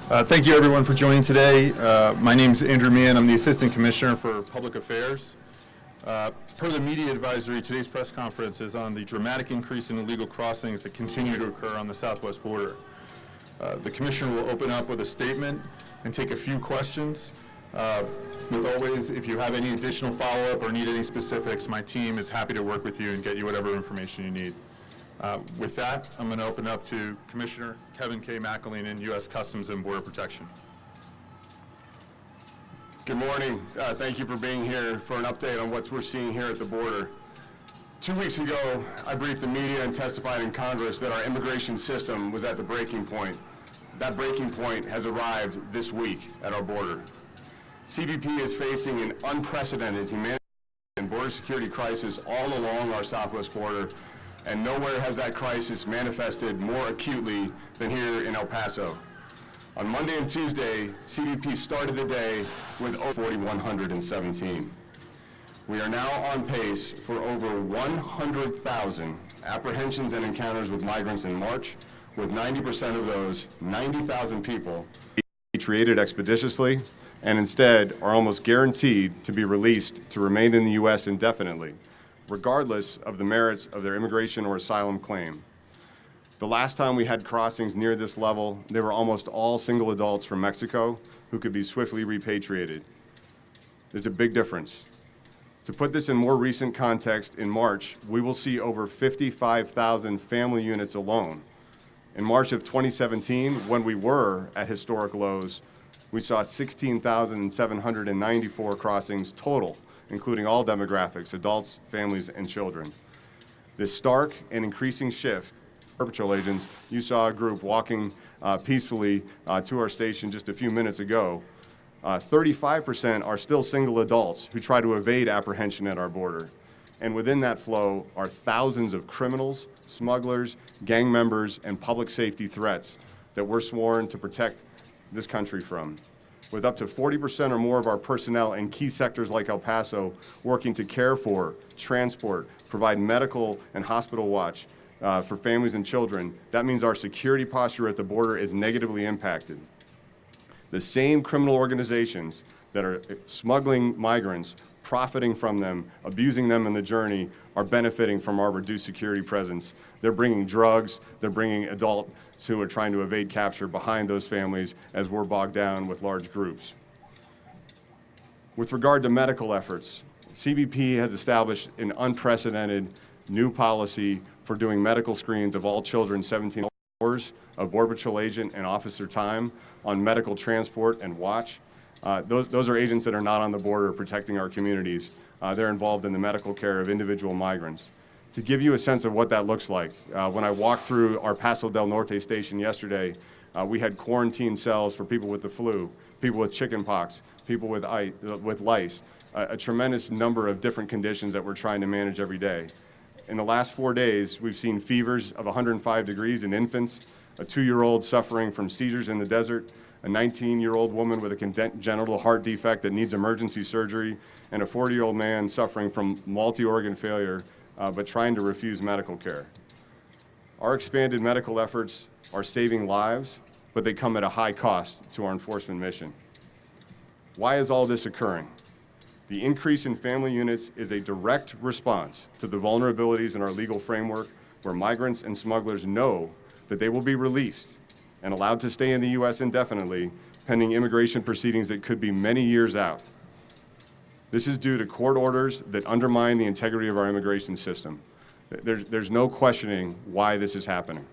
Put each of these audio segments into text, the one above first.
Thank you everyone for joining today. My name is Andrew Mann. I'm the Assistant Commissioner for Public Affairs. Per the media advisory, today's press conference is on the dramatic increase in illegal crossings that continue to occur on the southwest border. The Commissioner will open up with a statement and take a few questions. With always, if you have any additional follow-up or need any specifics, my team is happy to work with you and get you whatever information you need. With that, I'm going to open up to Commissioner Kevin K. McAleenan, U.S. Customs and Border Protection. Good morning. Thank you for being here for an update on what we're seeing here at the border. 2 weeks ago, I briefed the media and testified in Congress that our immigration system was at the breaking point. That breaking point has arrived this week at our border. CBP is facing an unprecedented humanitarian and border security crisis all along our southwest border, and nowhere has that crisis manifested more acutely than here in El Paso. On Monday and Tuesday, CBP started the day with over 4,117. We are now on pace for over 100,000 apprehensions and encounters with migrants in March, with 90% of those, 90,000 people, repatriated expeditiously and instead are almost guaranteed to be released to remain in the U.S. indefinitely, regardless of the merits of their immigration or asylum claim. The last time we had crossings near this level, they were almost all single adults from Mexico who could be swiftly repatriated. There's a big difference. To put this in more recent context, in March, we will see over 55,000 family units alone. In March of 2017, when we were at historic lows, we saw 16,794 crossings total, including all demographics, adults, families, and children. This stark and increasing shift, Border Patrol agents, you saw a group walking peacefully to our station just a few minutes ago. 35% are still single adults who try to evade apprehension at our border. And within that flow are thousands of criminals, smugglers, gang members, and public safety threats that we're sworn to protect this country from. With up to 40% or more of our personnel in key sectors like El Paso working to care for, transport, provide medical and hospital watch for families and children, that means our security posture at the border is negatively impacted. The same criminal organizations that are smuggling migrants, profiting from them, abusing them in the journey, are benefiting from our reduced security presence. They're bringing drugs, they're bringing adults who are trying to evade capture behind those families as we're bogged down with large groups. With regard to medical efforts, CBP has established an unprecedented new policy for doing medical screens of all children 17 hours of Border Patrol agent and officer time on medical transport and watch. Those are agents that are not on the border protecting our communities. They're involved in the medical care of individual migrants. To give you a sense of what that looks like, when I walked through our Paso del Norte station yesterday, we had quarantine cells for people with the flu, people with chickenpox, people with lice, a tremendous number of different conditions that we're trying to manage every day. In the last 4 days, we've seen fevers of 105 degrees in infants, a 2-year-old suffering from seizures in the desert, a 19-year-old woman with a congenital heart defect that needs emergency surgery, and a 40-year-old man suffering from multi-organ failure but trying to refuse medical care. Our expanded medical efforts are saving lives, but they come at a high cost to our enforcement mission. Why is all this occurring? The increase in family units is a direct response to the vulnerabilities in our legal framework where migrants and smugglers know that they will be released and allowed to stay in the U.S. indefinitely pending immigration proceedings that could be many years out. This is due to court orders that undermine the integrity of our immigration system. There's no questioning why this is happening.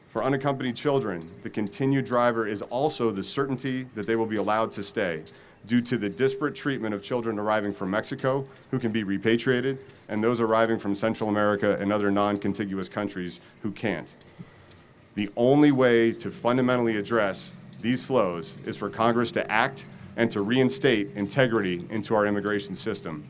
For unaccompanied children, the continued driver is also the certainty that they will be allowed to stay due to the disparate treatment of children arriving from Mexico who can be repatriated and those arriving from Central America and other non-contiguous countries who can't. The only way to fundamentally address these flows is for Congress to act and to reinstate integrity into our immigration system.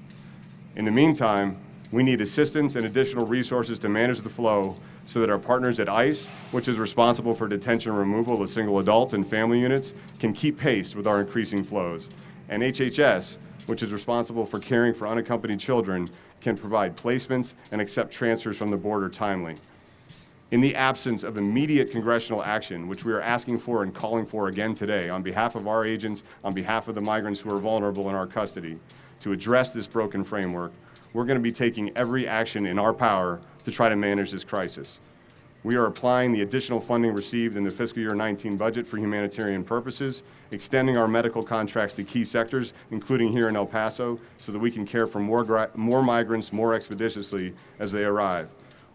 In the meantime, we need assistance and additional resources to manage the flow so that our partners at ICE, which is responsible for detention and removal of single adults and family units, can keep pace with our increasing flows. And HHS, which is responsible for caring for unaccompanied children, can provide placements and accept transfers from the border timely. In the absence of immediate congressional action, which we are asking for and calling for again today on behalf of our agents, on behalf of the migrants who are vulnerable in our custody, to address this broken framework, we're going to be taking every action in our power to try to manage this crisis. We are applying the additional funding received in the fiscal year 19 budget for humanitarian purposes, extending our medical contracts to key sectors, including here in El Paso, so that we can care for more migrants more expeditiously as they arrive.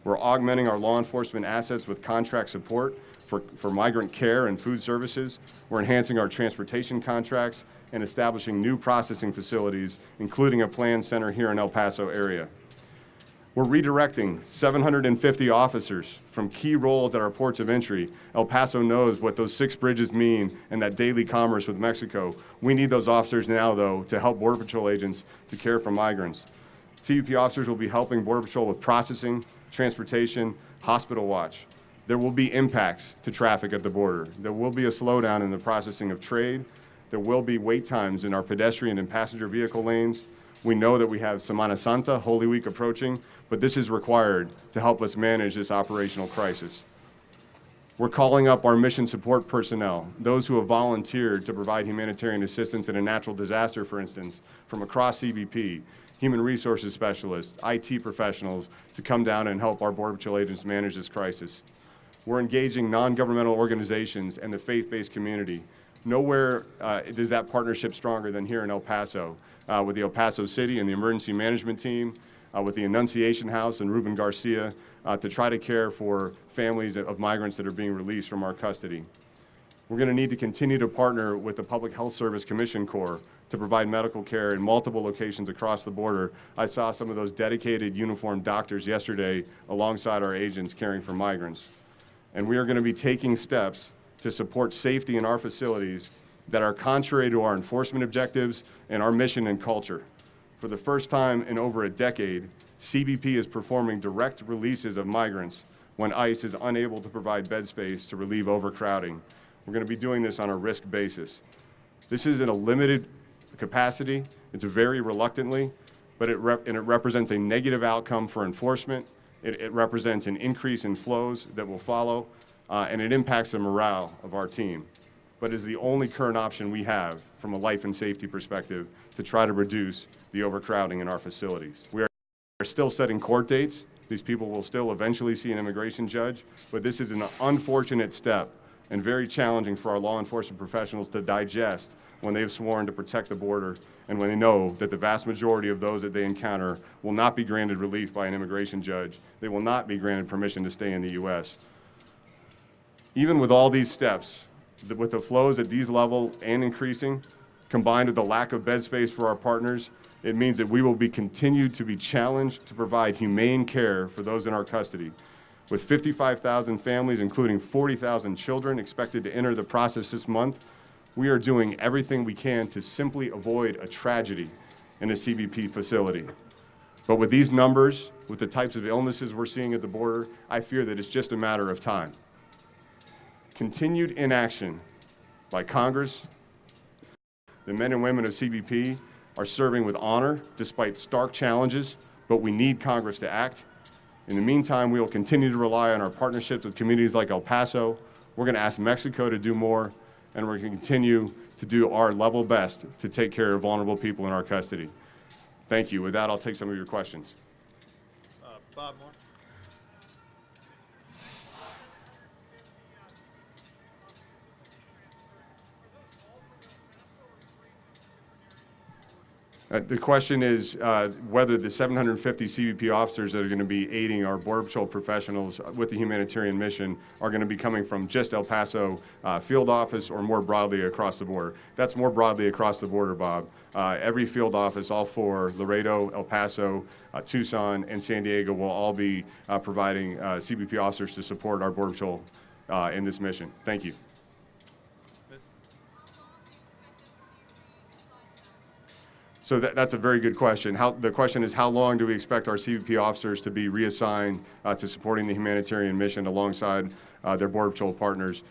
We're augmenting our law enforcement assets with contract support for migrant care and food services. We're enhancing our transportation contracts and establishing new processing facilities, including a planned center here in El Paso area. We're redirecting 750 officers from key roles at our ports of entry. El Paso knows what those 6 bridges mean and that daily commerce with Mexico. We need those officers now, though, to help Border Patrol agents to care for migrants. CBP officers will be helping Border Patrol with processing, transportation, hospital watch. There will be impacts to traffic at the border. There will be a slowdown in the processing of trade. There will be wait times in our pedestrian and passenger vehicle lanes. We know that we have Semana Santa, Holy Week approaching, but this is required to help us manage this operational crisis. We're calling up our mission support personnel, those who have volunteered to provide humanitarian assistance in a natural disaster, for instance, from across CBP, human resources specialists, IT professionals, to come down and help our Border Patrol agents manage this crisis. We're engaging non-governmental organizations and the faith-based community. Nowhere is that partnership stronger than here in El Paso, with the El Paso City and the emergency management team, with the Annunciation House and Ruben Garcia, to try to care for families of migrants that are being released from our custody. We're going to need to continue to partner with the Public Health Service Commission Corps to provide medical care in multiple locations across the border. I saw some of those dedicated uniformed doctors yesterday alongside our agents caring for migrants. And we are going to be taking steps to support safety in our facilities that are contrary to our enforcement objectives and our mission and culture. For the first time in over a decade, CBP is performing direct releases of migrants when ICE is unable to provide bed space to relieve overcrowding. We're going to be doing this on a risk basis. This is in a limited capacity. It's very reluctantly, but it represents a negative outcome for enforcement. It represents an increase in flows that will follow, and it impacts the morale of our team. But is the only current option we have from a life and safety perspective to try to reduce the overcrowding in our facilities. We are still setting court dates. These people will still eventually see an immigration judge, but this is an unfortunate step and very challenging for our law enforcement professionals to digest when they've sworn to protect the border and when they know that the vast majority of those that they encounter will not be granted relief by an immigration judge. They will not be granted permission to stay in the U.S. Even with all these steps, with the flows at these levels and increasing, combined with the lack of bed space for our partners, it means that we will be continued to be challenged to provide humane care for those in our custody. With 55,000 families, including 40,000 children, expected to enter the process this month, we are doing everything we can to simply avoid a tragedy in a CBP facility. But with these numbers, with the types of illnesses we're seeing at the border, I fear that it's just a matter of time. Continued inaction by Congress, the men and women of CBP are serving with honor despite stark challenges, but we need Congress to act. In the meantime, we will continue to rely on our partnerships with communities like El Paso. We're going to ask Mexico to do more, and we're going to continue to do our level best to take care of vulnerable people in our custody. Thank you. With that, I'll take some of your questions. Bob Moore. The question is whether the 750 CBP officers that are going to be aiding our Border Patrol professionals with the humanitarian mission are going to be coming from just El Paso field office or more broadly across the border. That's more broadly across the border, Bob. Every field office, all four, Laredo, El Paso, Tucson, and San Diego, will all be providing CBP officers to support our Border Patrol in this mission. Thank you. So that's a very good question. The question is, how long do we expect our CBP officers to be reassigned to supporting the humanitarian mission alongside their Border Patrol partners?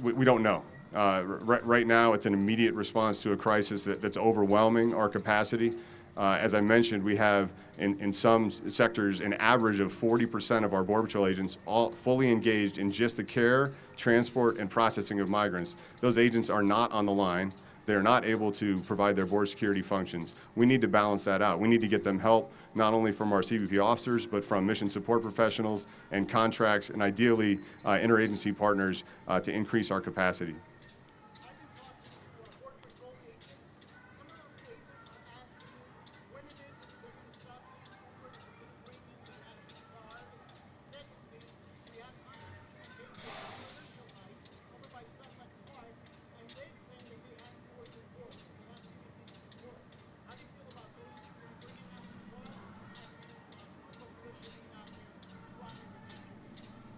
We don't know. Right now, it's an immediate response to a crisis that's overwhelming our capacity. As I mentioned, we have in some sectors an average of 40% of our Border Patrol agents all fully engaged in just the care, transport, and processing of migrants. Those agents are not on the line. They're not able to provide their border security functions. We need to balance that out. We need to get them help, not only from our CBP officers, but from mission support professionals and contracts, and ideally interagency partners to increase our capacity.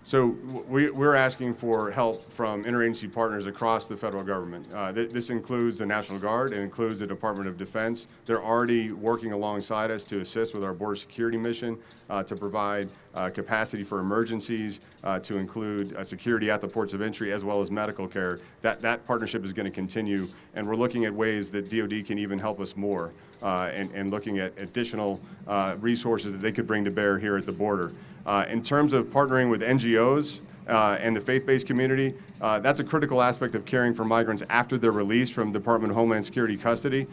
So we're asking for help from interagency partners across the federal government. This includes the National Guard, it includes the Department of Defense. They're already working alongside us to assist with our border security mission, to provide capacity for emergencies, to include security at the ports of entry, as well as medical care. That partnership is going to continue, and we're looking at ways that DoD can even help us more, and looking at additional resources that they could bring to bear here at the border. In terms of partnering with NGOs and the faith-based community, that's a critical aspect of caring for migrants after they're released from Department of Homeland Security custody.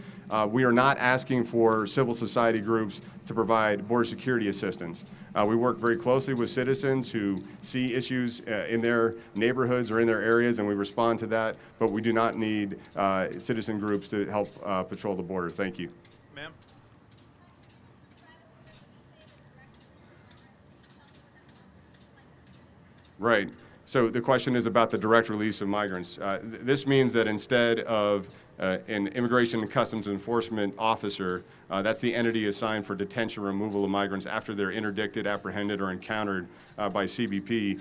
We are not asking for civil society groups to provide border security assistance. We work very closely with citizens who see issues in their neighborhoods or in their areas, and we respond to that, but we do not need citizen groups to help patrol the border. Thank you. Ma'am? Right. So the question is about the direct release of migrants. This means that instead of an Immigration and Customs Enforcement officer, that's the entity assigned for detention removal of migrants after they're interdicted, apprehended, or encountered by CBP,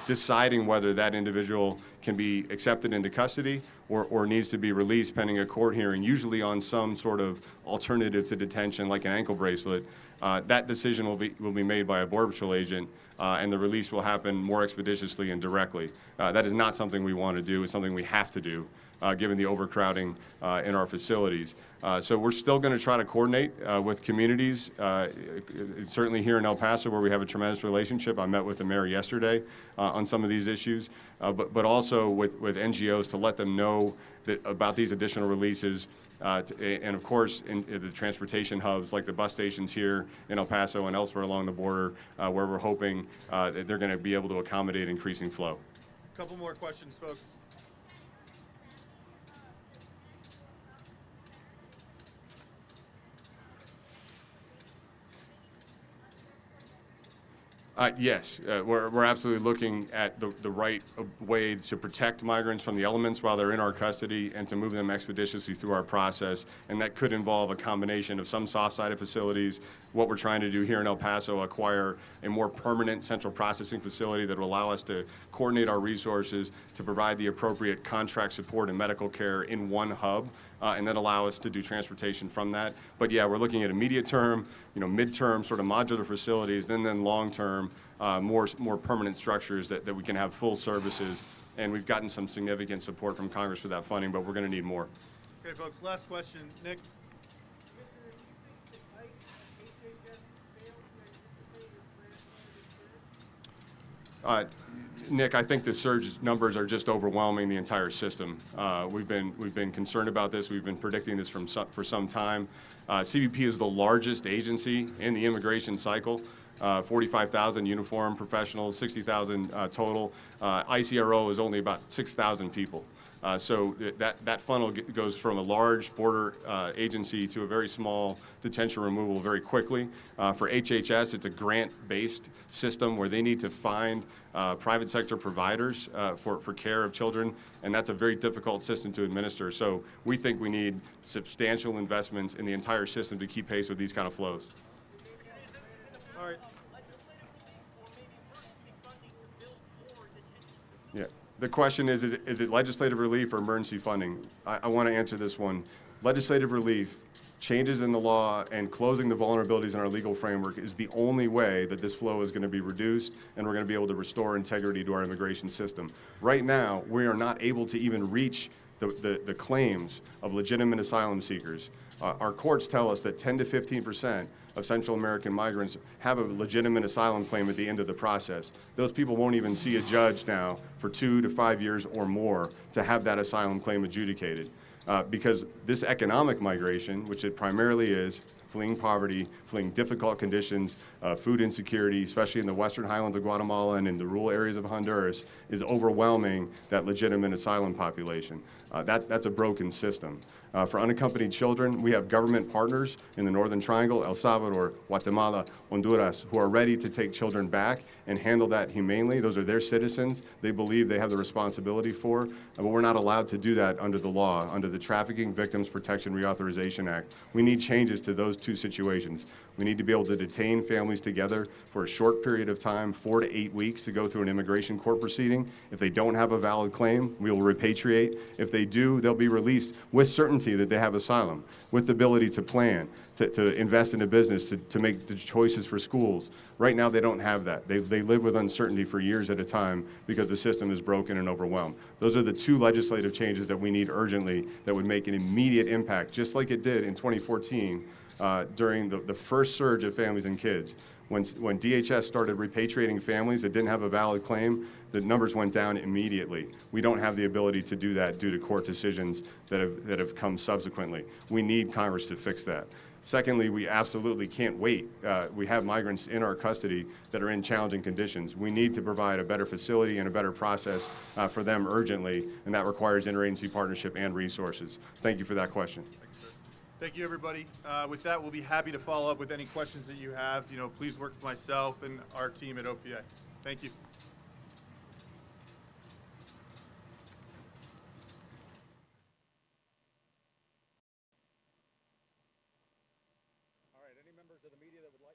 deciding whether that individual can be accepted into custody or needs to be released pending a court hearing, usually on some sort of alternative to detention like an ankle bracelet. That decision will be made by a Border Patrol agent, and the release will happen more expeditiously and directly. That is not something we want to do. It's something we have to do, given the overcrowding in our facilities. So we're still going to try to coordinate with communities, certainly here in El Paso, where we have a tremendous relationship. I met with the mayor yesterday on some of these issues, but also with NGOs to let them know about these additional releases. And of course, in the transportation hubs like the bus stations here in El Paso and elsewhere along the border, where we're hoping that they're going to be able to accommodate increasing flow. A couple more questions, folks. Yes, we're absolutely looking at the right ways to protect migrants from the elements while they're in our custody and to move them expeditiously through our process. And that could involve a combination of some soft-sided facilities. What we're trying to do here in El Paso, acquire a more permanent central processing facility that will allow us to coordinate our resources to provide the appropriate contract support and medical care in one hub, and then allow us to do transportation from that. But yeah, we're looking at immediate term, mid-term sort of modular facilities, then long-term, more permanent structures that we can have full services. And we've gotten some significant support from Congress for that funding, but we're going to need more. Okay, folks, last question. Nick? Nick, I think the surge numbers are just overwhelming the entire system. We've been concerned about this. We've been predicting this for some time. CBP is the largest agency in the immigration cycle. 45,000 uniformed professionals, 60,000 total. ICRO is only about 6,000 people. So that funnel goes from a large border agency to a very small detention removal very quickly. For HHS, it's a grant-based system where they need to find private sector providers for care of children, and that's a very difficult system to administer. So we think we need substantial investments in the entire system to keep pace with these kind of flows. All right. Yeah. The question is it legislative relief or emergency funding? I want to answer this one. Legislative relief, changes in the law, and closing the vulnerabilities in our legal framework is the only way that this flow is going to be reduced and we're going to be able to restore integrity to our immigration system. Right now, we are not able to even reach the claims of legitimate asylum seekers. Our courts tell us that 10 to 15% of Central American migrants have a legitimate asylum claim at the end of the process. Those people won't even see a judge now for 2 to 5 years or more to have that asylum claim adjudicated. Because this economic migration, which it primarily is, fleeing poverty, fleeing difficult conditions, food insecurity, especially in the western highlands of Guatemala and in the rural areas of Honduras, is overwhelming that legitimate asylum population. That's a broken system. For unaccompanied children, we have government partners in the Northern Triangle, El Salvador, Guatemala, Honduras, who are ready to take children back and handle that humanely. Those are their citizens. They believe they have the responsibility for, but we're not allowed to do that under the law, under the Trafficking Victims Protection Reauthorization Act. We need changes to those two situations. We need to be able to detain families together for a short period of time, 4 to 8 weeks, to go through an immigration court proceeding. If they don't have a valid claim, we will repatriate. If they do, they'll be released with certainty that they have asylum, with the ability to plan, to invest in a business, to make the choices for schools. Right now, they don't have that. They live with uncertainty for years at a time because the system is broken and overwhelmed. Those are the two legislative changes that we need urgently that would make an immediate impact, just like it did in 2014 during the first surge of families and kids. When DHS started repatriating families that didn't have a valid claim, the numbers went down immediately. We don't have the ability to do that due to court decisions that have come subsequently. We need Congress to fix that. Secondly, we absolutely can't wait. We have migrants in our custody that are in challenging conditions. We need to provide a better facility and a better process for them urgently, and that requires interagency partnership and resources. Thank you for that question. Thank you, everybody. With that, we'll be happy to follow up with any questions that you have. Please work with myself and our team at OPA. Thank you. All right, any members of the media that would like